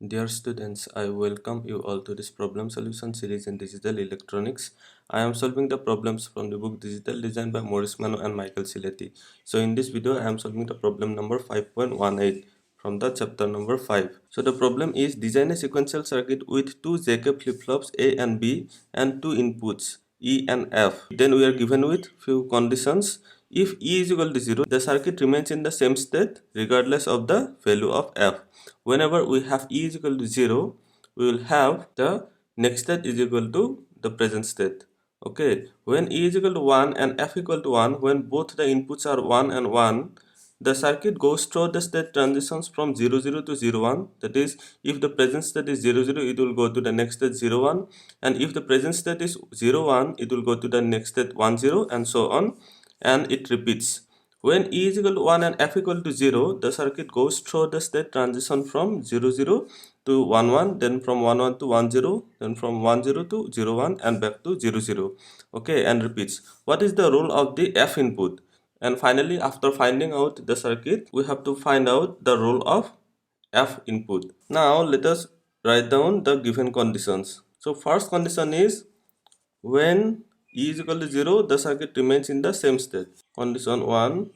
Dear students, I welcome you all to this problem solution series in digital electronics. I am solving the problems from the book Digital Design by Maurice Mano and Michael Siletti. So in this video, I am solving the problem number 5.18 from the chapter number 5. So the problem is design a sequential circuit with two JK flip-flops A and B and two inputs E and F. Then we are given with few conditions. If E is equal to 0, the circuit remains in the same state regardless of the value of F. Whenever we have E is equal to 0, we will have the next state is equal to the present state. Okay, when E is equal to 1 and F equal to 1, when both the inputs are 1 and 1, the circuit goes through the state transitions from 0 0 to 0 1. That is, if the present state is 0 0, it will go to the next state 0 1, and if the present state is 0 1, it will go to the next state 1 0, and so on, and it repeats. When E is equal to 1 and F equal to 0, the circuit goes through the state transition from 0 0 to 1 1, then from 1 1 to 1 0, then from 1 0 to 0 1, and back to 0 0. Okay, and repeats. What is the role of the F input? And finally, after finding out the circuit, we have to find out the role of F input. Now, let us write down the given conditions. So, first condition is when E is equal to 0, the circuit remains in the same state. Condition 1,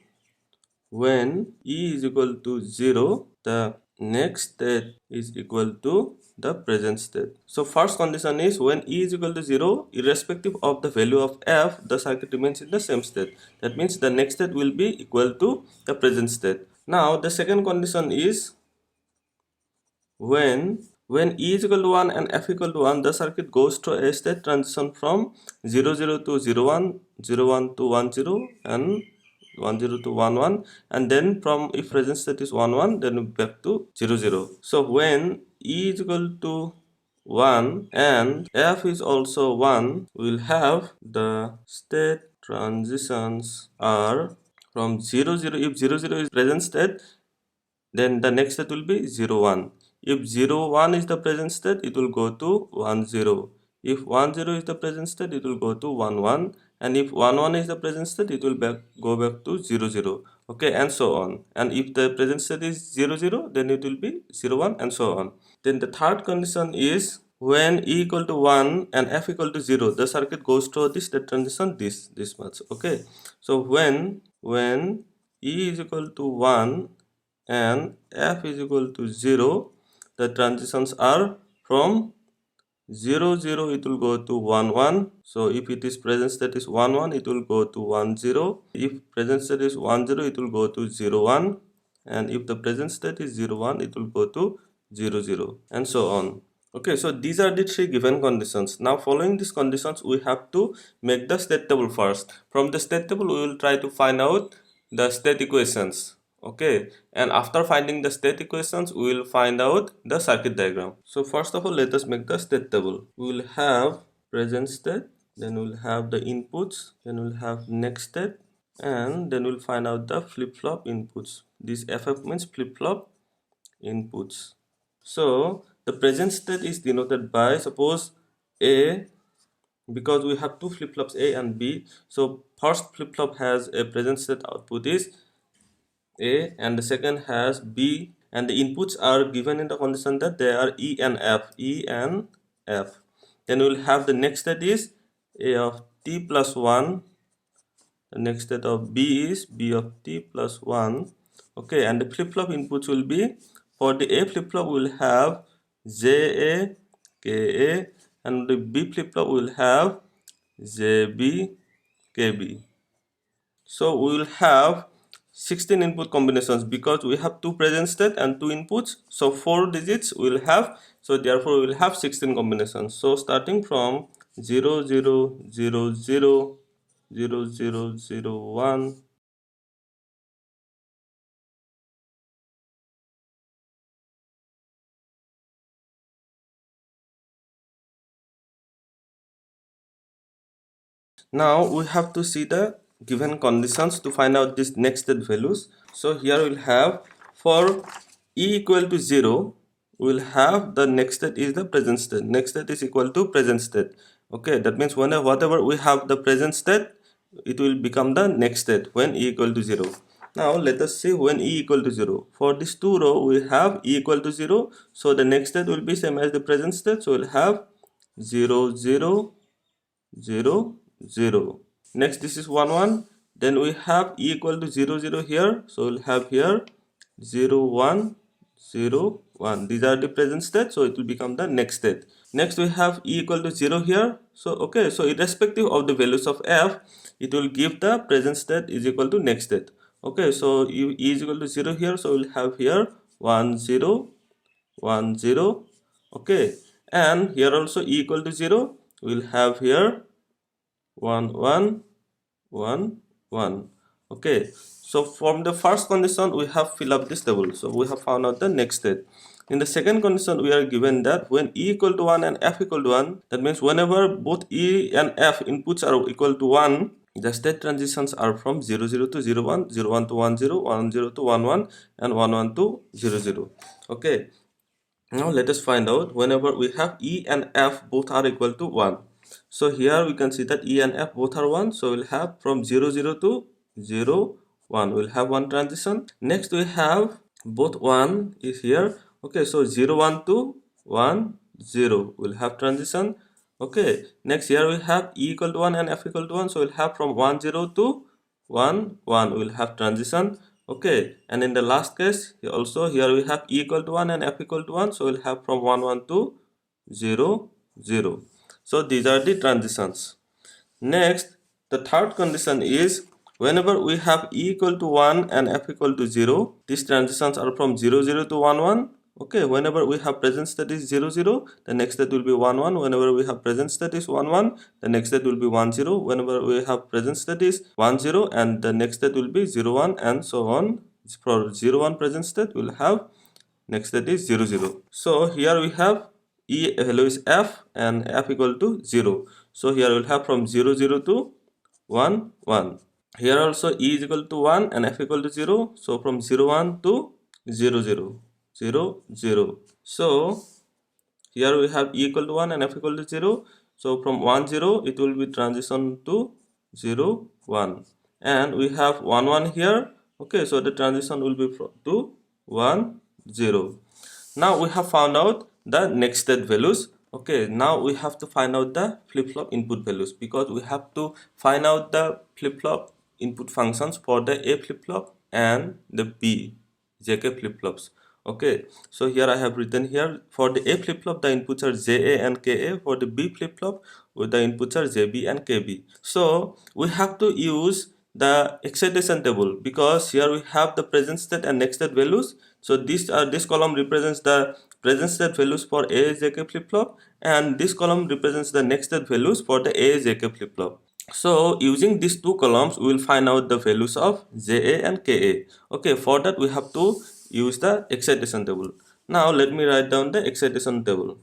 when E is equal to 0, the next state is equal to the present state. So first condition is when E is equal to 0, irrespective of the value of F, the circuit remains in the same state. That means the next state will be equal to the present state. Now the second condition is when E is equal to 1 and F equal to 1, the circuit goes through a state transition from 0 0 to 0 1, 0 1 to 1 0, and 1 0 to 1 1, and then from if present state is 1 1, then back to 0 0. So when E is equal to 1 and F is also 1, we will have the state transitions are from 0 0. If 0 0 is present state, then the next state will be 0 1. If 0 1 is the present state, it will go to 1 0. If 1 0 is the present state, it will go to 1 1, and if 1 1 is the present state, it will go back to 0 0. Okay, and so on. And if the present state is 0 0, then it will be 0 1, and so on. Then the third condition is when E equal to 1 and F equal to 0, the circuit goes through this state transition this much. Okay, so when E is equal to 1 and F is equal to 0, the transitions are from 0 0, it will go to 1 1. So if it is present state is 1 1, it will go to 1 0. If present state is 1 0, it will go to 0 1, and if the present state is 0 1, it will go to 0 0, and so on. Okay, so these are the three given conditions. Now following these conditions, we have to make the state table first. From the state table, we will try to find out the state equations. Okay, and after finding the state equations, we will find out the circuit diagram. So first of all, let us make the state table. We will have present state, then we will have the inputs, then we will have next state, and then we will find out the flip-flop inputs. This FF means flip-flop inputs. So the present state is denoted by, suppose A, because we have two flip-flops A and B. So first flip-flop has a present state output is A, and the second has B, and the inputs are given in the condition that they are E and F. Then we will have the next state is A of t plus 1. The next state of B is B of t plus 1. Okay, and the flip-flop inputs will be, for the A flip-flop we will have JA, KA, and the B flip-flop will have JB, KB. So we will have 16 input combinations because we have two present state and two inputs. So 4 digits we will have. So therefore we will have 16 combinations. So starting from 0 0 0 0 0 0 0 1. Now we have to see the given conditions to find out this next state values. So here we'll have for E equal to 0, we'll have the next state is the present state. Next state is equal to present state. Okay, that means whatever we have the present state, it will become the next state when E equal to 0. Now let us see when e equal to 0. For this 2 row we have e equal to 0. So the next state will be same as the present state. So we'll have 0, 0, 0, 0. Next this is 1, 1. Then we have e equal to 0, 0 here. So we'll have here 0, 1, 0, 1. These are the present state. So it will become the next state. Next we have e equal to 0 here. So okay, so irrespective of the values of f, it will give the present state is equal to next state. Okay, so e is equal to 0 here. So we'll have here 1, 0, 1, 0. Okay, and here also e equal to 0. We'll have here 1, 1, 1, 1. Okay, so from the first condition we have fill up this table. So we have found out the next state. In the second condition we are given that when e equal to 1 and f equal to 1, that means whenever both e and f inputs are equal to 1, the state transitions are from 0, 0 to 0, 1, 0, 1 to 1, 0, 1, 0 to 1, 1, and 1, 1 to 0, 0. Okay, now let us find out whenever we have e and f both are equal to 1. So here we can see that e and f both are 1. So we'll have from 0, 0 to 0, 1. We'll have one transition. Next we have both 1 is here. Okay, so 0, 1 to 1, 0. We'll have transition. Okay, next here we have e equal to 1 and f equal to 1. So we'll have from 1, 0 to 1, 1. We'll have transition. Okay, and in the last case also here we have e equal to 1 and f equal to 1. So we'll have from 1, 1 to 0, 0. So these are the transitions. Next, the third condition is whenever we have e equal to 1 and f equal to 0, these transitions are from 0, 0 to 1, 1. Okay, whenever we have present state is 0, 0, the next state will be 1, 1. Whenever we have present state is 1, 1, the next state will be 1, 0. Whenever we have present state is 1, 0, and the next state will be 0, 1, and so on. For 0, 1 present state, we'll have next state is 0, 0. So here we have e value is f and f equal to 0. So here we'll have from 0, 0 to 1, 1. Here also e is equal to 1 and f equal to 0. So from 0, 1 to 0, 0, 0, 0. So here we have e equal to 1 and f equal to 0. So from 1, 0 it will be transition to 0, 1. And we have 1, 1 here. Okay, so the transition will be to 1, 0. Now we have found out the next state values. Okay, now we have to find out the flip-flop input values, because we have to find out the flip-flop input functions for the A flip-flop and the B JK flip-flops. Okay, so here I have written here for the A flip-flop the inputs are JA and KA. For the B flip-flop with the inputs are JB and KB. So we have to use the excitation table, because here we have the present state and next state values. So this column represents the present state values for A JK flip-flop, and this column represents the next state values for the A JK flip-flop. So using these two columns we will find out the values of JA and KA. Okay, for that we have to use the excitation table. Now let me write down the excitation table.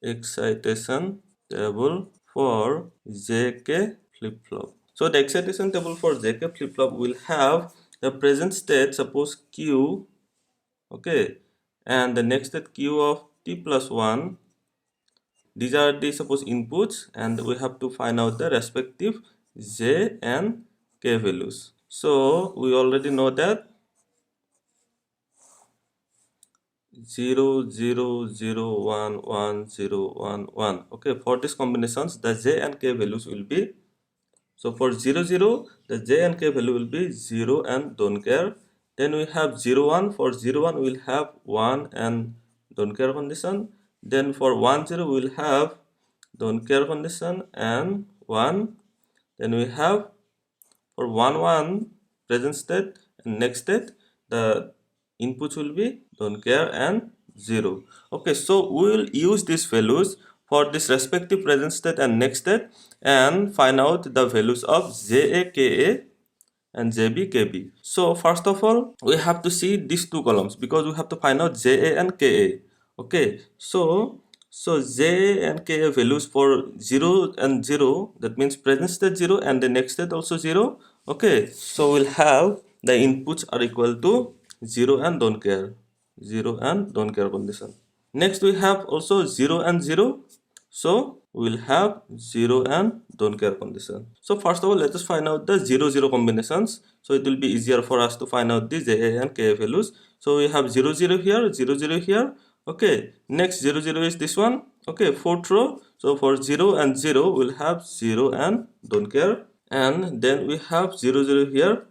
Excitation table for JK flip-flop. So the excitation table for JK flip-flop will have the present state, suppose Q, okay, and the next state Q of t plus 1. These are the suppose inputs, and we have to find out the respective J and K values. So we already know that 0, 0, 0, 1, 1, 0, 1, 1. Okay, for these combinations the J and K values will be, so for 0, 0 the J and K value will be 0 and don't care. Then we have 0, 1. For 0, 1 we will have 1 and don't care condition. Then for 1, 0 we will have don't care condition and 1. Then we have for 1, 1 present state and next state the inputs will be don't care and 0. Okay, so we will use these values for this respective present state and next state and find out the values of JA, KA and JB, KB. So first of all we have to see these two columns, because we have to find out JA and KA. Okay, so J and K values for 0 and 0, that means present state 0 and the next state also 0. Okay, so we'll have the inputs are equal to 0 and don't care, 0 and don't care condition. Next we have also 0 and 0. So we'll have 0 and don't care condition. So first of all, let us find out the 0 0 combinations. So it will be easier for us to find out the JA and KA values. So we have 0 0 here, 0 0 here. Okay, next 0 0 is this one. Okay, fourth row. So for 0 and 0, we'll have 0 and don't care. And then we have 0 0 here.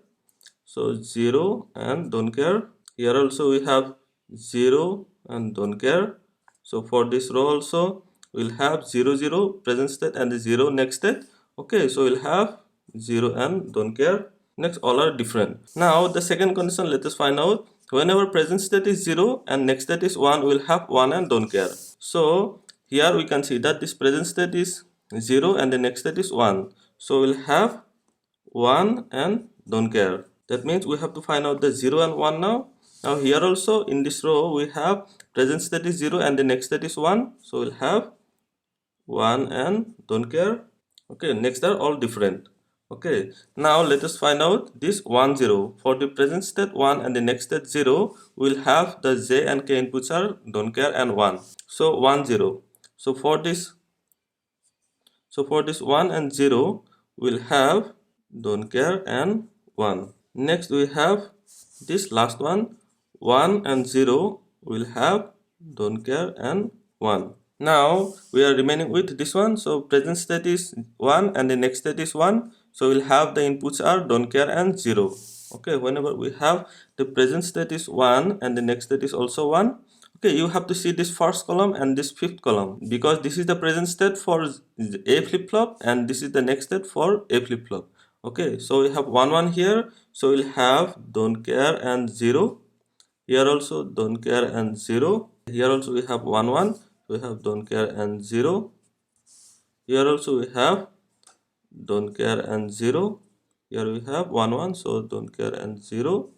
So 0 and don't care. Here also we have 0 and don't care. So for this row also we'll have 0 0 present state and the 0 next state. Okay, so we'll have 0 and don't care. Next, all are different. Now the second condition, let us find out. Whenever present state is 0 and next state is 1, we'll have 1 and don't care. So here we can see that this present state is 0 and the next state is 1. So we'll have 1 and don't care. That means we have to find out the 0 and 1 now. Now here also in this row we have present state is 0 and the next state is 1. So we'll have 1 and don't care. Okay, next are all different. Okay, now let us find out this 1 0. For the present state 1 and the next state 0, we'll have the J and K inputs are don't care and 1. So 1 0. So for this 1 and 0, we'll have don't care and 1. Next we have this last one, 1 and 0 will have don't care and 1. Now we are remaining with this one. So present state is 1 and the next state is 1. So we'll have the inputs are don't care and 0. Okay, whenever we have the present state is 1 and the next state is also 1. Okay, you have to see this first column and this fifth column because this is the present state for A flip-flop and this is the next state for A flip-flop. Okay, so we have 1 1 here, so we'll have don't care and 0. Here also don't care and 0. Here also we have 1 1, we have don't care and 0. Here also we have don't care and 0. Here we have 1 1, so don't care and 0.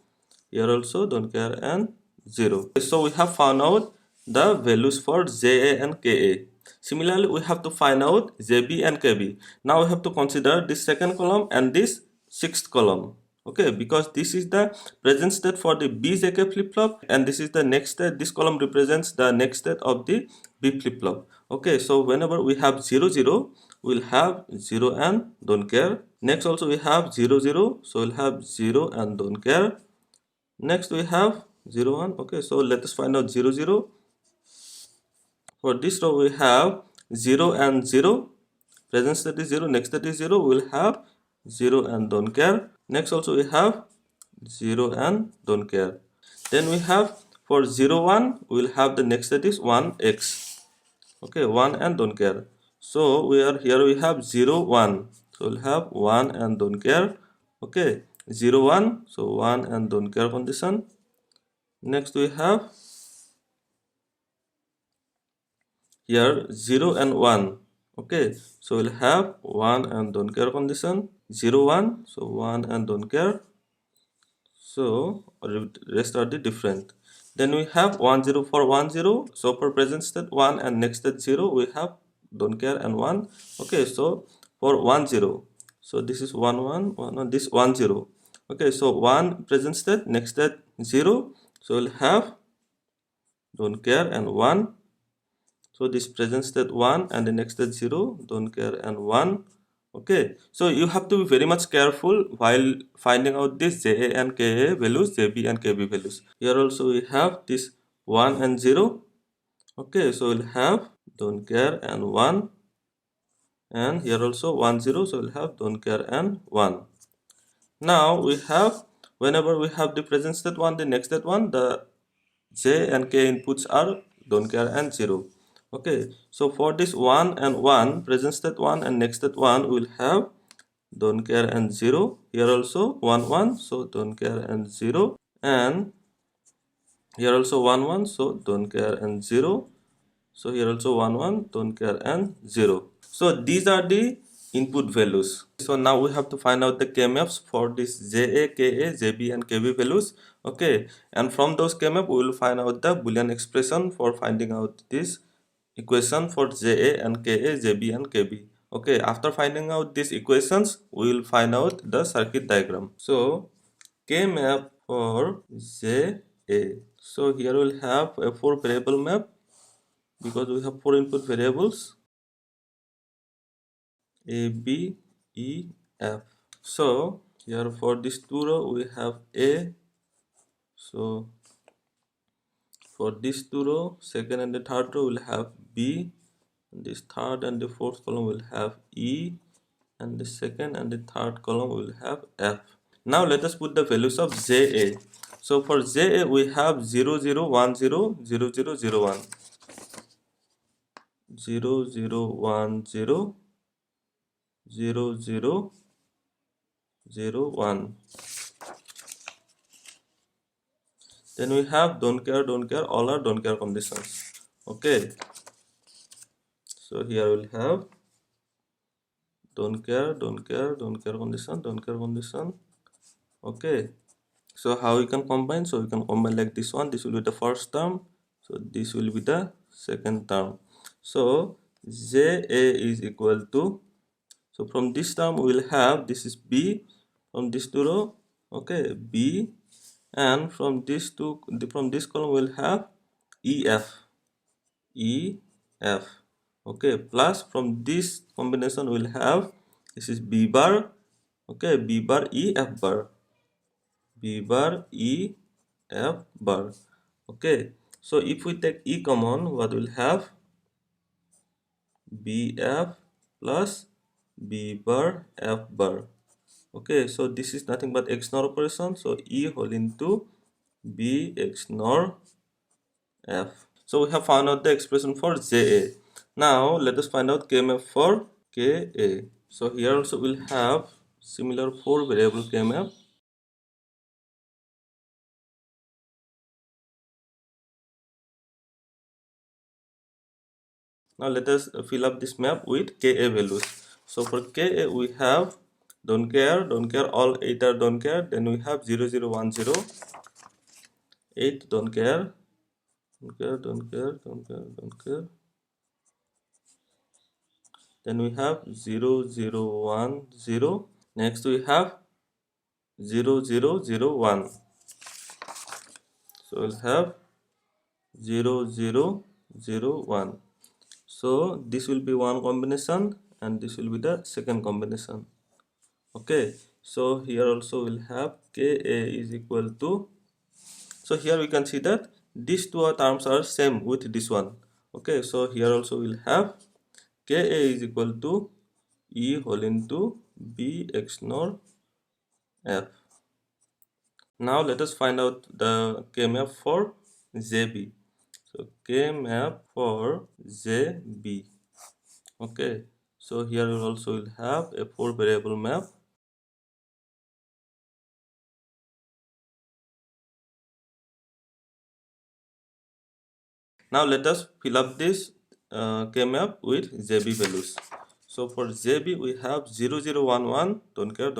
Here also don't care and 0. So we have found out the values for JA and KA. Similarly, we have to find out JB and KB. Now we have to consider this second column and this sixth column. Okay, because this is the present state for the BJK flip-flop and this is the next state. This column represents the next state of the B flip-flop. Okay, so whenever we have 0 0, we'll have 0 and don't care. Next also we have 0 0, so we'll have 0 and don't care. Next we have 0 1. Okay, so let us find out 0 0. For this row we have 0 and 0. Present state is 0, next state is 0. We will have 0 and don't care. Next also we have 0 and don't care. Then we have for 0 1, we will have the next state is 1x. Okay, 1 and don't care. So we are here we have 0 1. So we'll have 1 and don't care. Okay, 0 1, so 1 and don't care condition. Next we have here 0 and 1. Okay, so we'll have 1 and don't care condition. 0 1, so 1 and don't care. So rest are the different. Then we have 1 0 for 1 0. So for present state 1 and next state 0, we have don't care and 1. Okay, so for 1 0, so this is 1 1 1 this 1 0. Okay, so 1 present state, next state 0. So we'll have don't care and 1. So this present state 1 and the next state 0, don't care and 1. Okay, so you have to be very much careful while finding out this JA and KA values, JB and KB values. Here also we have this 1 and 0. Okay, so we'll have don't care and 1. And here also 1 0, so we'll have don't care and 1. Now we have, whenever we have the present state 1, the next state 1, the J and K inputs are don't care and 0. Okay, so for this 1 and 1, present state 1 and next state 1, we'll have don't care and 0. Here also 1 1, so don't care and 0. And here also 1 1, so don't care and 0. So here also 1 1, don't care and 0. So these are the input values. So now we have to find out the K-maps for this JA, KA, JB and KB values. Okay, and from those K-map we will find out the Boolean expression for finding out this equation for JA and KA, JB and KB. Okay, after finding out these equations, we will find out the circuit diagram. So K-map for JA. So here we'll have a 4 variable map because we have 4 input variables. A, B, E, F. So here for this two row we have A. So for this two row, second and the third row will have B, and this third and the fourth column will have E, and the second and the third column will have F. Now let us put the values of JA. So for JA we have 0 0 1 0 0 0 0 1 0 0 1 0 0 0 0 1. Then we have don't care, all are don't care conditions. Okay. So here we'll have don't care condition. Okay. So how we can combine? So we can combine like this one. This will be the first term. So this will be the second term. So JA is equal to, so from this term we will have, this is B, from this two row, okay, B, and from this two, from this column we will have EF, okay, plus from this combination we will have, this is B bar, okay, B bar E F bar, B bar E F bar. Okay, so if we take E common, what will have? BF plus B bar F bar. Okay, so this is nothing but XNOR operation. So E whole into B XNOR F. So we have found out the expression for JA. Now let us find out KMF for KA. So here also we'll have similar 4 variable KMF. Now let us fill up this map with KA values. So for KA we have don't care, all 8 are don't care. Then we have 0 0 1 0, 8 don't care, don't care. Then we have 0 0 1 0. Next we have 0 0 0 1. So we'll have 0 0 0 1. So this will be one combination and this will be the second combination. Okay, so here also we'll have KA is equal to, so here we can see that these two terms are same with this one. Okay, so here also we'll have KA is equal to E whole into B XNOR F. Now let us find out the K-map for JB. So K-map for JB. Okay, so here we also will have a 4 variable map. Now let us fill up this K-map with JB values. So for JB we have 0 0 1 1, don't care.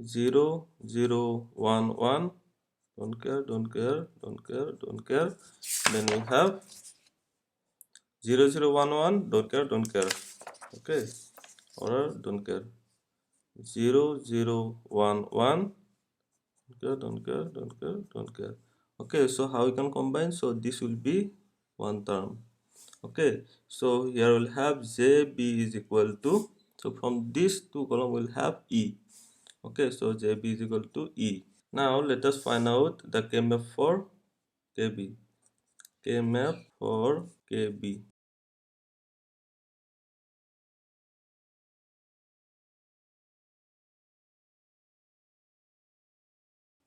0 0 1 1, don't care. Then we have 0 0 1 1, don't care. Okay, or don't care. 0 0 1 1, don't care. Okay, so how we can combine? So this will be one term. Okay, so here we'll have JB is equal to, so from these two column we'll have E. Okay, so JB is equal to E. Now let us find out the K-map for KB. K-map for KB.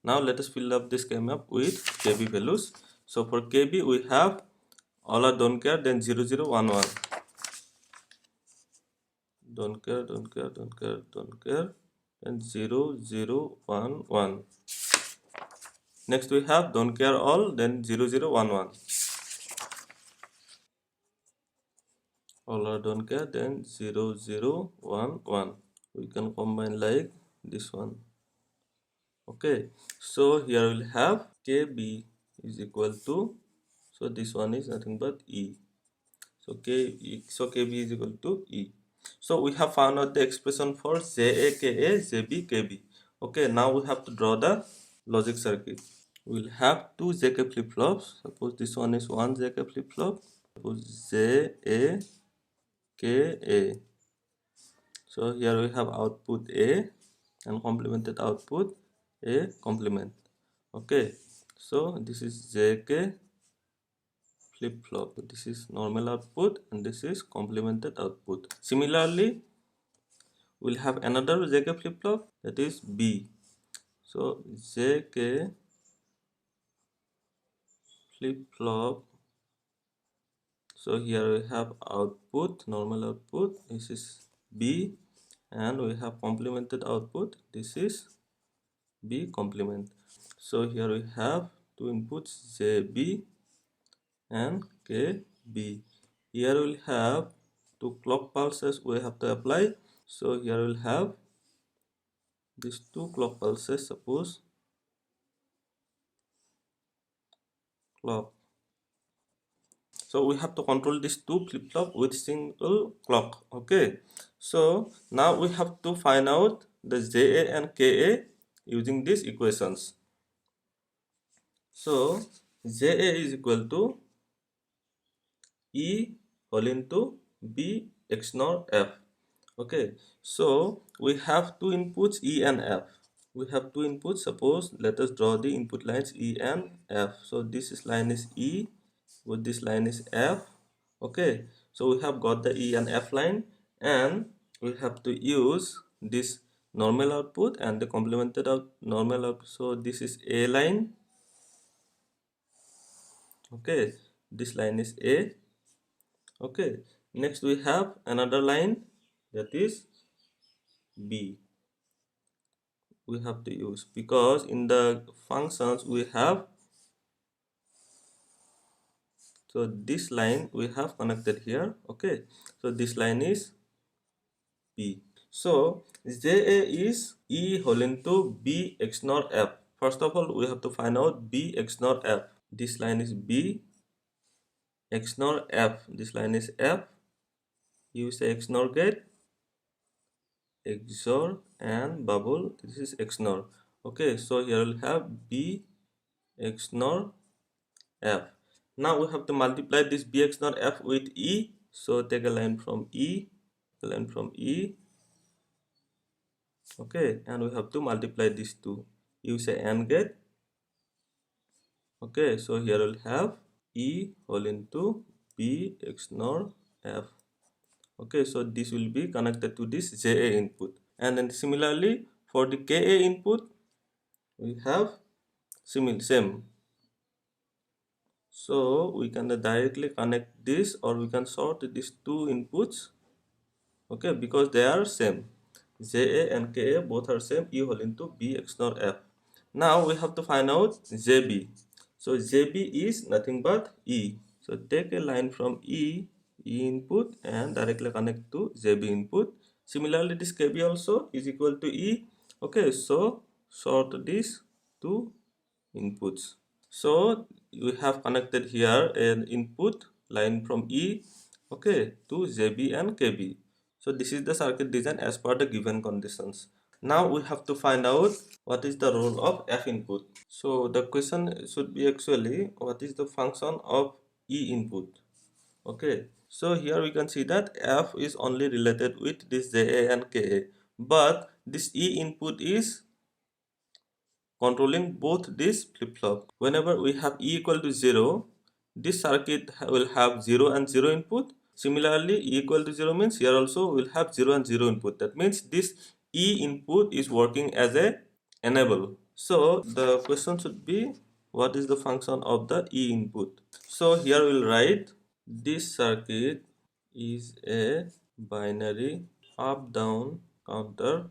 Now let us fill up this K-map with KB values. So for KB we have all are don't care, then 0 0 1 1. Don't care, and 0 0 1 1. Next we have don't care all, then 0 0 1 1. All are don't care, then 0 0 1 1. We can combine like this one. Okay, so here we'll have KB is equal to, so this one is nothing but E. So KB is equal to E. So we have found out the expression for JA, KA, JB, KB. Okay, now we have to draw the logic circuit. We'll have two JK flip-flops. Suppose this one is one JK flip-flop. J A K A. So here we have output A and complemented output A complement. Okay, so this is JK flip-flop. This is normal output and this is complemented output. Similarly, we'll have another JK flip-flop, that is B. So JK flip-flop. So here we have output, normal output, this is B, and we have complemented output, this is B complement. So here we have two inputs JB and KB. Here we'll have two clock pulses we have to apply. So here we'll have these two clock pulses, suppose clock. So we have to control these two flip-flop with single clock. Okay, so now we have to find out the JA and KA using these equations. So JA is equal to E whole into B X NOR F. Okay, so we have two inputs E and F. We have two inputs. Suppose let us draw the input lines E and F. So this line is E, with this line is F. Okay, so we have got the E and F line, and we have to use this normal output and the complemented normal output. So this is A line. Okay, this line is A. Okay, next we have another line, that is B. We have to use, because in the functions we have, so this line we have connected here. Okay, so this line is B. So JA is E whole into B X NOR F. First of all, we have to find out B X NOR F. This line is B X NOR F. This line is F. Use a XNOR gate, XOR and bubble. This is XNOR. Okay, so here we'll have B XNOR F. Now we have to multiply this B XNOR F with E. So take a line from E, okay, and we have to multiply these two. Use a AND gate. Okay, so here we'll have E whole into B XNOR F. Okay, so this will be connected to this JA input, and then similarly for the KA input we have same. So we can directly connect this, or we can sort these two inputs. Okay, because they are same. JA and KA both are same. E whole into B XNOR F. Now we have to find out JB. So JB is nothing but E. So take a line from E input and directly connect to JB input. Similarly, this KB also is equal to E. Okay, so sort these two inputs. So we have connected here an input line from E, okay, to JB and KB. So this is the circuit design as per the given conditions. Now we have to find out what is the role of F input. So the question should be actually, what is the function of E input? Okay, so here we can see that F is only related with this JA and KA, but this E input is controlling both this flip-flop. Whenever we have E equal to 0, this circuit will have 0 and 0 input. Similarly, E equal to 0 means here also will have 0 and 0 input. That means this E input is working as a enable. So the question should be, what is the function of the E input? So here we'll write, this circuit is a binary up-down counter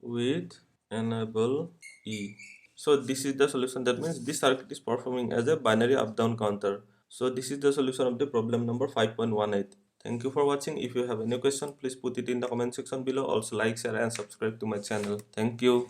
with enable E. So this is the solution. That means this circuit is performing as a binary up-down counter. So this is the solution of the problem number 5.18. Thank you for watching. If you have any question, please put it in the comment section below. Also like, share and subscribe to my channel. Thank you.